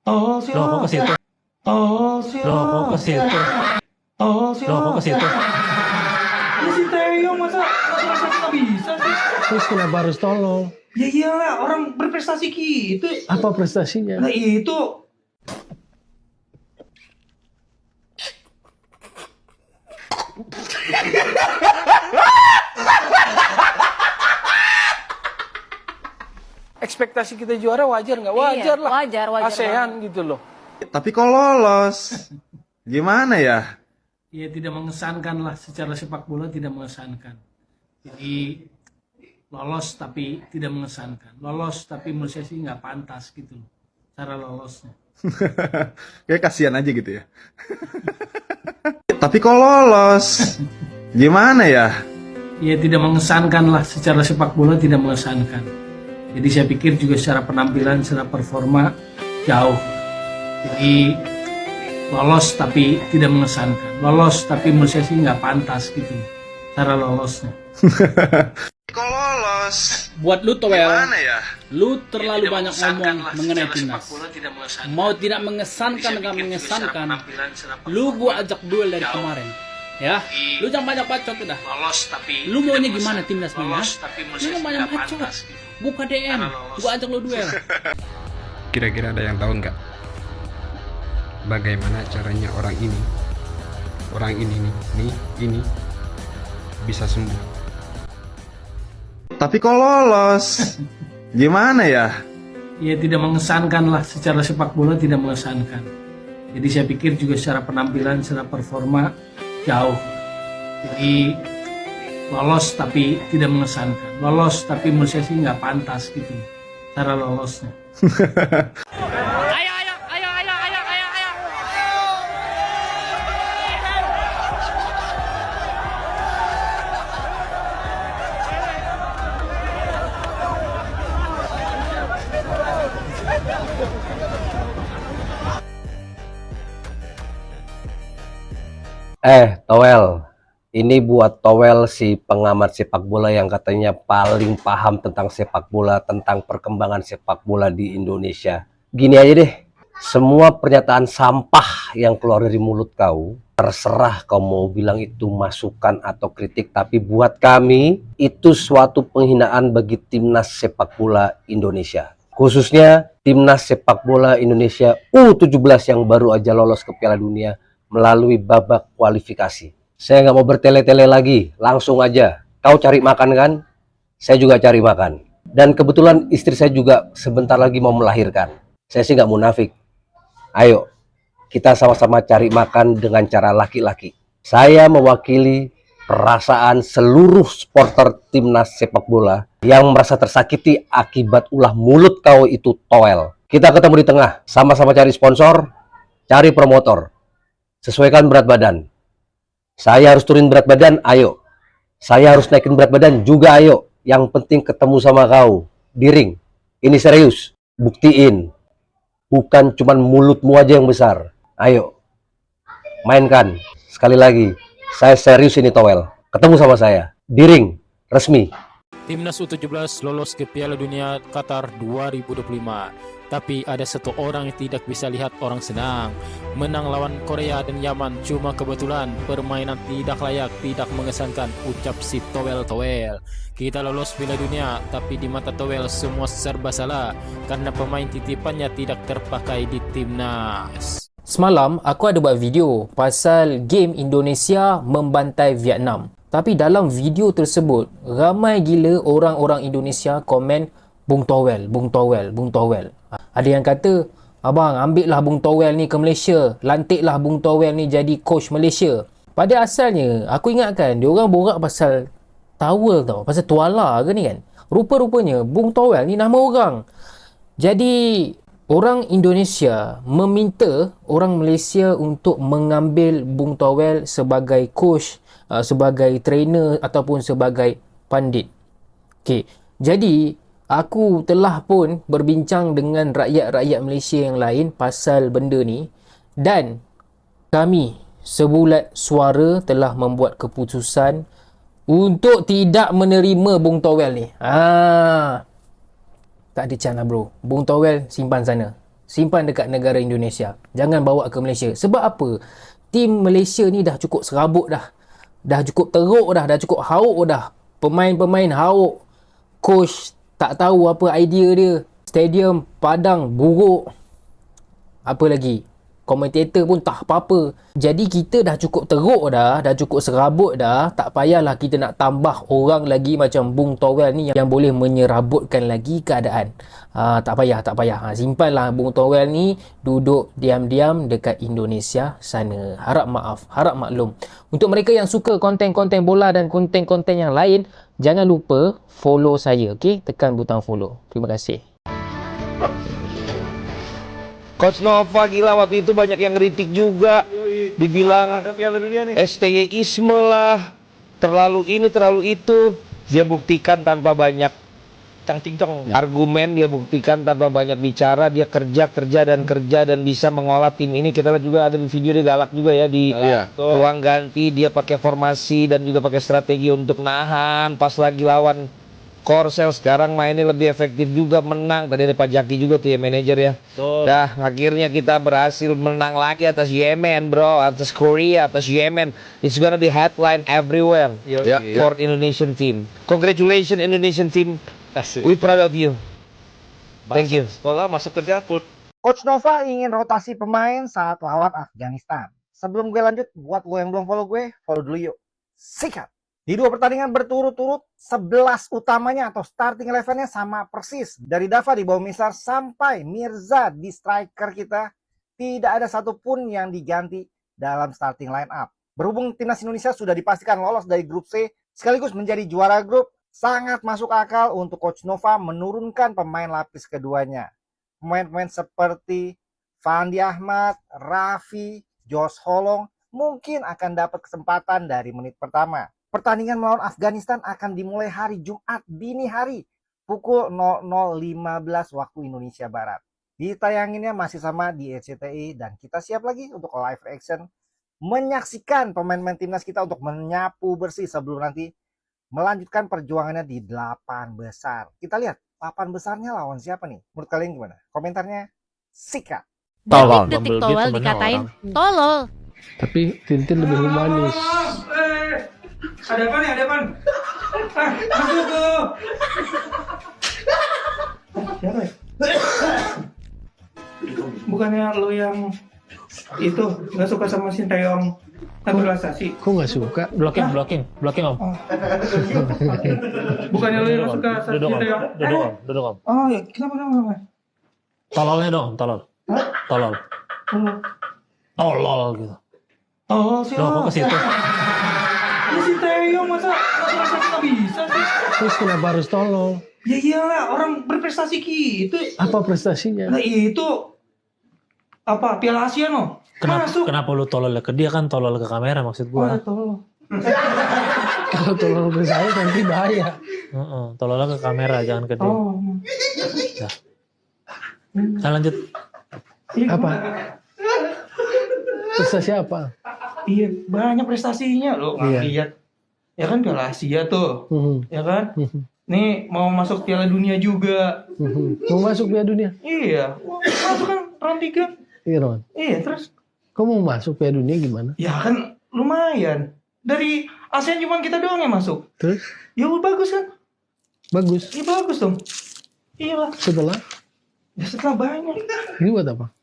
Loh, kok ke situ? Loh, kok ke situ? Loh, kok ke situ? Ya si Theo masa nggak bisa sih? Terus kenapa harus tolong? Ya iyalah, orang berprestasi gitu. Apa prestasinya? Nah itu. Ekspektasi kita juara wajar nggak? Wajar lah. Wajar ASEAN gitu loh. Tapi kok lolos? Gimana ya? Ya tidak mengesankan lah, secara sepak bola tidak mengesankan. Jadi lolos tapi tidak mengesankan. Lolos tapi menurut saya sih nggak pantas gitu loh, cara lolosnya. Kayak kasihan aja gitu ya. Tapi kok lolos? Gimana ya? Ya tidak mengesankan lah, secara sepak bola tidak mengesankan. Jadi saya pikir juga secara penampilan, secara performa jauh. Jadi lolos tapi tidak mengesankan. Lolos tapi menurut saya sih nggak pantas gitu loh, cara lolosnya. Kok lolos? Buat lu Towel, Gimana ya? lu terlalu Ya, tidak banyak mengesankan ngomong lah, mengenai secara timnas. sepak bola tidak mengesankan. Mau tidak mengesankan Jadi saya dengan pikir juga secara mengesankan, penampilan, secara lu performa gua ajak duel dari jauh. kemarin. Ya, lu jangan banyak bacot udah. Lolos tapi Lu maunya tidak gimana mengesankan. timnas mainnya? Lolos tapi menurut Lu saya yang sih banyak nggak bacot. pantas gitu. Buka DM, Karena lolos. gua ajak lu duel. Kira-kira ada yang tahu nggak bagaimana caranya orang ini ini bisa sembuh? Tapi kok lolos? Gimana ya? Ya tidak mengesankan lah, secara sepak bola tidak mengesankan. Jadi saya pikir juga secara penampilan, secara performa jauh. Jadi lolos tapi tidak mengesankan. Lolos tapi menurut saya sih nggak pantas gitu loh, cara lolosnya. Towel, ini buat Towel si pengamat sepak bola yang katanya paling paham tentang sepak bola, tentang perkembangan sepak bola di Indonesia. Gini aja deh, semua pernyataan sampah yang keluar dari mulut kau, terserah kau mau bilang itu masukan atau kritik, tapi buat kami itu suatu penghinaan bagi timnas sepak bola Indonesia. Khususnya timnas sepak bola Indonesia U17 yang baru aja lolos ke Piala Dunia melalui babak kualifikasi. Saya nggak mau bertele-tele lagi, langsung aja. Kau cari makan kan? Saya juga cari makan. Dan kebetulan istri saya juga sebentar lagi mau melahirkan. Saya sih nggak munafik. Ayo, kita sama-sama cari makan dengan cara laki-laki. Saya mewakili perasaan seluruh supporter timnas sepak bola yang merasa tersakiti akibat ulah mulut kau itu Towel. Kita ketemu di tengah, sama-sama cari sponsor, cari promotor. Sesuaikan berat badan. Saya harus turun berat badan, ayo. Saya harus naikin berat badan juga, ayo. Yang penting ketemu sama kau di ring. Ini serius, buktiin. Bukan cuman mulutmu aja yang besar. Ayo, mainkan. Sekali lagi, saya serius ini Towel. Ketemu sama saya di ring, resmi. Timnas U17 lolos ke Piala Dunia Qatar 2025. Tapi ada satu orang yang tidak bisa lihat orang senang. Menang lawan Korea dan Yaman cuma kebetulan. Permainan tidak layak, tidak mengesankan, ucap si Towel. Kita lolos Piala Dunia, tapi di mata Towel semua serba salah karena pemain titipannya tidak terpakai di timnas. Semalam aku ada buat video pasal game Indonesia membantai Vietnam. Tapi dalam video tersebut ramai gila orang-orang Indonesia komen Bung Towel, Bung Towel, Bung Towel. Ada yang kata, abang ambillah Bung Towel ni ke Malaysia, lantiklah Bung Towel ni jadi coach Malaysia. Pada asalnya aku ingatkan dia orang borak pasal towel tau, pasal tuala ke ni kan. Rupa-rupanya Bung Towel ni nama orang. Jadi orang Indonesia meminta orang Malaysia untuk mengambil Bung Towel sebagai coach, sebagai trainer ataupun sebagai pandit. Okey, jadi aku telah pun berbincang dengan rakyat-rakyat Malaysia yang lain pasal benda ni dan kami sebulat suara telah membuat keputusan untuk tidak menerima Bung Towel ni. Tak ada can lah bro. Bung Towel simpan sana. simpan dekat negara Indonesia. Jangan bawa ke Malaysia. Sebab apa? Tim Malaysia ni dah cukup serabut dah. Dah cukup teruk dah. Dah cukup hauk dah. Pemain-pemain hauk. Coach tak tahu apa idea dia. Stadium padang buruk. Apa lagi? Komentator pun tak apa-apa. Jadi kita dah cukup teruk dah. Dah cukup serabut dah. Tak payahlah kita nak tambah orang lagi macam Bung Towel ni yang boleh menyerabutkan lagi keadaan. Tak payah. Simpanlah Bung Towel ni duduk diam-diam dekat Indonesia sana. Harap maaf, harap maklum. Untuk mereka yang suka konten-konten bola dan konten-konten yang lain, jangan lupa follow saya, okey? Tekan butang follow. Terima kasih. Coach Nova gila, waktu itu banyak yang ngeritik juga. Dibilang STY-isme lah, terlalu ini, terlalu itu. Dia buktikan tanpa banyak argumen, dia buktikan tanpa banyak bicara. Dia kerja dan bisa mengolah tim ini. Kita lihat juga ada di video dia galak juga ya di ruang ganti. Dia pakai formasi dan juga pakai strategi untuk nahan pas lagi lawan Korsel. Sekarang mainnya lebih efektif juga, menang. Tadi ada Pak Jaki juga tuh ya, manajer ya. Dah akhirnya kita berhasil menang lagi atas Yemen bro, atas Korea, atas Yemen. It's gonna be headline everywhere for Indonesian team. Congratulations Indonesian team. We proud of you. Thank you. Sekolah masuk kerja full. Coach Nova ingin rotasi pemain saat lawan Afghanistan. Sebelum gue lanjut, buat lo yang belum follow gue, follow dulu yuk. Sikat. Di 2 pertandingan berturut-turut, 11 utamanya atau starting 11-nya sama persis. Dari Dava di bawah Misar sampai Mirza di striker kita, tidak ada satupun yang diganti dalam starting line up. Berhubung timnas Indonesia sudah dipastikan lolos dari grup C, sekaligus menjadi juara grup, sangat masuk akal untuk Coach Nova menurunkan pemain lapis keduanya. Pemain-pemain seperti Fandi Ahmad, Raffi, Jos Holong mungkin akan dapat kesempatan dari menit pertama. Pertandingan melawan Afghanistan akan dimulai hari Jumat dini hari pukul 00.15 waktu Indonesia Barat. Ditayanginnya masih sama di RCTI dan kita siap lagi untuk live reaction menyaksikan pemain-pemain timnas kita untuk menyapu bersih sebelum nanti melanjutkan perjuangannya di 8 besar. Kita lihat 8 besarnya lawan siapa nih? Menurut kalian gimana? Komentarnya sikat. Detik Towel dikatain tolol. Tapi Tintin lebih humanis. Ada apa nih? Ada apa? Masuk tuh. Siapa ya? Bukannya lo yang itu nggak suka sama Sintayong naturalisasi? Kok nggak suka? Blocking om. Bukannya lo yang nggak suka sama Sintayong? Duduk om. Oh ya, kenapa? Tololnya dong, tolol. Tolol gitu. Oh siapa? Loh, kok ke situ? Ya Sintayong masa naturalisasi nggak bisa sih? Terus kenapa harus tolong? Ya iyalah, orang berprestasi gitu. Apa prestasinya? Nah itu apa? Piala Asia no? Kenapa lu tolol ke dia, kan tolol ke kamera maksud gua. Tolong. Kalau tolong ke saya nanti bahaya. Tolol ke kamera, jangan ke dia. Dah. Kita lanjut. Apa? Prestasi apa? Iya, banyak prestasinya loh. Lihat. Ya kan Piala Asia tuh. Ya kan? Nih mau masuk Piala Dunia juga. Mau masuk Piala Dunia? Iya. Masuk kan round 3. Iya, Ron. Iya, terus? Kok mau masuk Piala Dunia gimana? Ya kan lumayan. Dari ASEAN cuma kita doang yang masuk. Terus? Ya bagus kan? Bagus. Iya bagus dong. Iya lah. Setelah? Ya setelah banyak. Ini buat apa?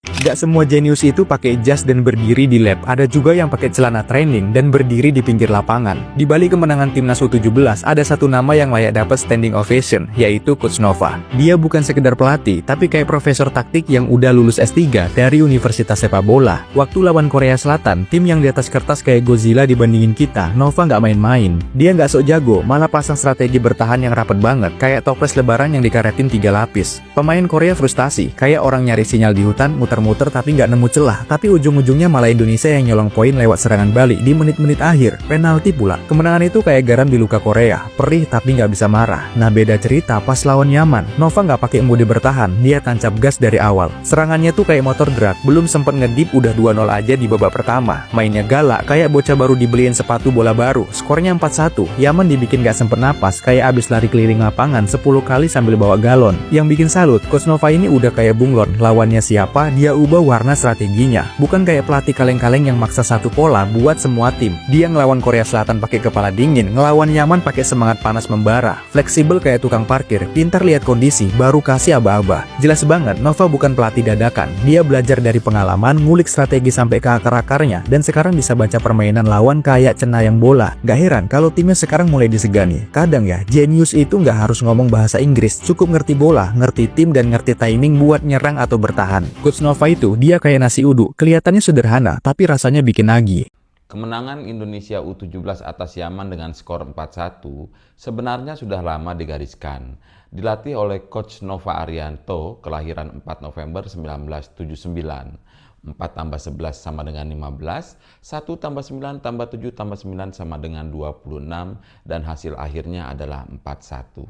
Gak semua jenius itu pakai jas dan berdiri di lab, ada juga yang pakai celana training dan berdiri di pinggir lapangan. Di balik kemenangan timnas U17, ada satu nama yang layak dapat standing ovation, yaitu Coach Nova. Dia bukan sekedar pelatih, tapi kayak profesor taktik yang udah lulus S3 dari Universitas Sepak Bola. Waktu lawan Korea Selatan, tim yang di atas kertas kayak Godzilla dibandingin kita, Nova nggak main-main. Dia nggak sok jago, malah pasang strategi bertahan yang rapet banget, kayak toples lebaran yang dikaretin 3 lapis. Pemain Korea frustasi, kayak orang nyari sinyal di hutan muter-muter muter tapi nggak nemu celah, tapi ujung-ujungnya malah Indonesia yang nyolong poin lewat serangan balik di menit-menit akhir, penalti pula. Kemenangan itu kayak garam di luka Korea, perih tapi nggak bisa marah. Nah beda cerita pas lawan Yaman, Nova nggak pakai mode bertahan, dia tancap gas dari awal. Serangannya tuh kayak motor drag, belum sempet ngedip udah 2-0 aja di babak pertama. Mainnya galak, kayak bocah baru dibeliin sepatu bola baru. Skornya 4-1, Yaman dibikin gak sempet napas, kayak abis lari keliling lapangan 10 kali sambil bawa galon. Yang bikin salut, Coach Nova ini udah kayak bunglon, lawannya siapa, dia ubah warna strateginya. Bukan kayak pelatih kaleng-kaleng yang maksa satu pola buat semua tim. Dia ngelawan Korea Selatan pakai kepala dingin, ngelawan Yaman pakai semangat panas membara. Fleksibel kayak tukang parkir, pintar lihat kondisi, baru kasih aba-aba. Jelas banget, Nova bukan pelatih dadakan. Dia belajar dari pengalaman, ngulik strategi sampai ke akar-akarnya, dan sekarang bisa baca permainan lawan kayak cenayang bola. Gak heran kalau timnya sekarang mulai disegani. Kadang ya, jenius itu nggak harus ngomong bahasa Inggris, cukup ngerti bola, ngerti tim, dan ngerti timing buat nyerang atau bertahan. Coach Nova itu, dia kayak nasi uduk, kelihatannya sederhana, tapi rasanya bikin nagih. Kemenangan Indonesia U17 atas Yaman dengan skor 4-1 sebenarnya sudah lama digariskan. Dilatih oleh Coach Nova Arianto, kelahiran 4 November 1979. 4 tambah 11 sama dengan 15, 1 tambah 9 tambah 7 tambah 9 sama dengan 26, dan hasil akhirnya adalah 4-1.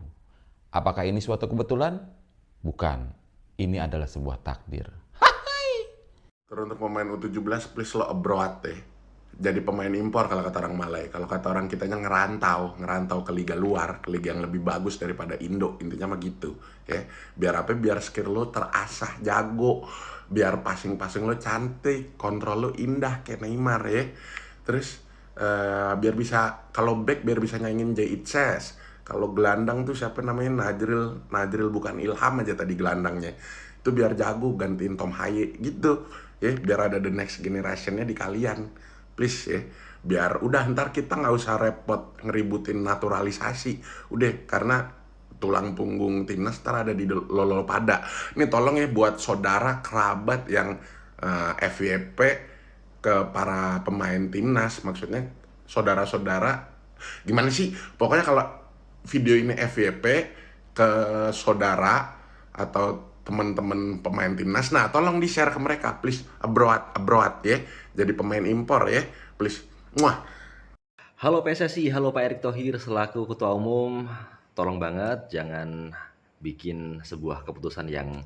Apakah ini suatu kebetulan? Bukan. Ini adalah sebuah takdir. Terus untuk pemain U17, please lo abroad deh. Jadi pemain impor kalau kata orang Malay. Kalau kata orang kitanya ngerantau ke liga luar, ke liga yang lebih bagus daripada Indo. Intinya mah gitu, ya. Biar apa? Biar skill lo terasah, jago. Biar passing-passing lo cantik, kontrol lo indah kayak Neymar, ya. Terus biar bisa, kalau back biar bisa nyaingin Jay Itses. Kalau gelandang tuh siapa namanya, Nadril bukan Ilham aja tadi gelandangnya. Itu biar jago, gantiin Tom Haye gitu, ya. Biar ada the next generationnya di kalian, please, ya. Biar udah ntar kita nggak usah repot ngeributin naturalisasi, udah, karena tulang punggung timnas ntar ada di Lolo Pada. Ini tolong ya buat saudara kerabat yang FYP ke para pemain timnas, maksudnya saudara-saudara, gimana sih? Pokoknya kalau video ini FYP ke saudara atau teman-teman pemain timnas, nah tolong di-share ke mereka, please, abroad ya. Jadi pemain impor ya, please. Muah. Halo PSSI, halo Pak Erick Thohir selaku Ketua Umum. Tolong banget jangan bikin sebuah keputusan yang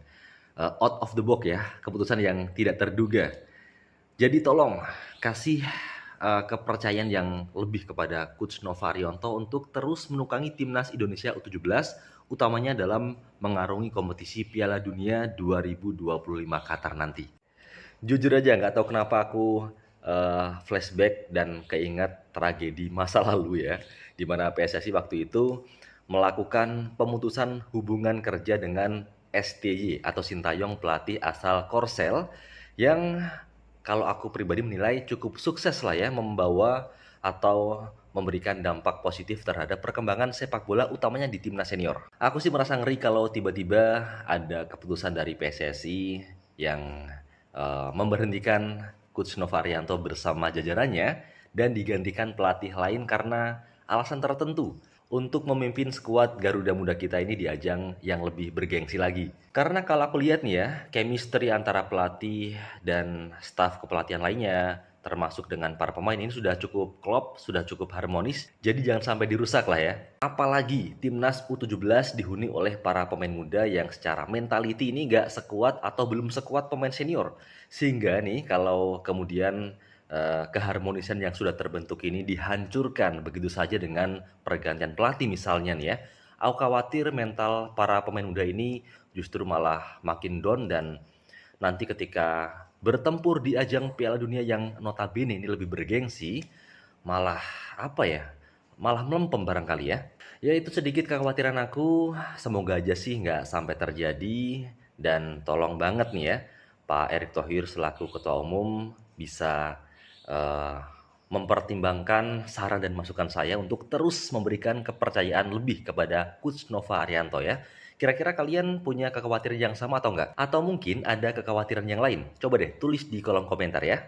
out of the box ya, keputusan yang tidak terduga. Jadi tolong kasih kepercayaan yang lebih kepada Coach Nova Arianto untuk terus menukangi timnas Indonesia U17, utamanya dalam mengarungi kompetisi Piala Dunia 2025 Qatar nanti. Jujur aja nggak tahu kenapa aku flashback dan keingat tragedi masa lalu ya, di mana PSSI waktu itu melakukan pemutusan hubungan kerja dengan STY atau Sintayong, pelatih asal Korsel, yang kalau aku pribadi menilai cukup sukses lah ya, membawa atau memberikan dampak positif terhadap perkembangan sepak bola utamanya di timnas senior. Aku sih merasa ngeri kalau tiba-tiba ada keputusan dari PSSI yang memberhentikan Coach Nova Arianto bersama jajarannya dan digantikan pelatih lain karena alasan tertentu untuk memimpin skuad Garuda Muda kita ini di ajang yang lebih bergengsi lagi. Karena kalau aku lihat nih ya, chemistry antara pelatih dan staf kepelatihan lainnya, termasuk dengan para pemain ini sudah cukup klop, sudah cukup harmonis, jadi jangan sampai dirusak lah ya. Apalagi timnas U17 dihuni oleh para pemain muda yang secara mentality ini gak sekuat atau belum sekuat pemain senior. Sehingga nih kalau kemudian keharmonisan yang sudah terbentuk ini dihancurkan begitu saja dengan pergantian pelatih misalnya nih ya, aku khawatir mental para pemain muda ini justru malah makin down, dan nanti ketika bertempur di ajang Piala Dunia yang notabene ini lebih bergengsi, malah apa ya, malah melempem barangkali ya. Ya itu sedikit kekhawatiran aku, semoga aja sih nggak sampai terjadi, dan tolong banget nih ya Pak Erick Thohir selaku Ketua Umum bisa mempertimbangkan saran dan masukan saya untuk terus memberikan kepercayaan lebih kepada Coach Nova Arianto ya. Kira-kira kalian punya kekhawatiran yang sama atau enggak? Atau mungkin ada kekhawatiran yang lain? Coba deh tulis di kolom komentar ya.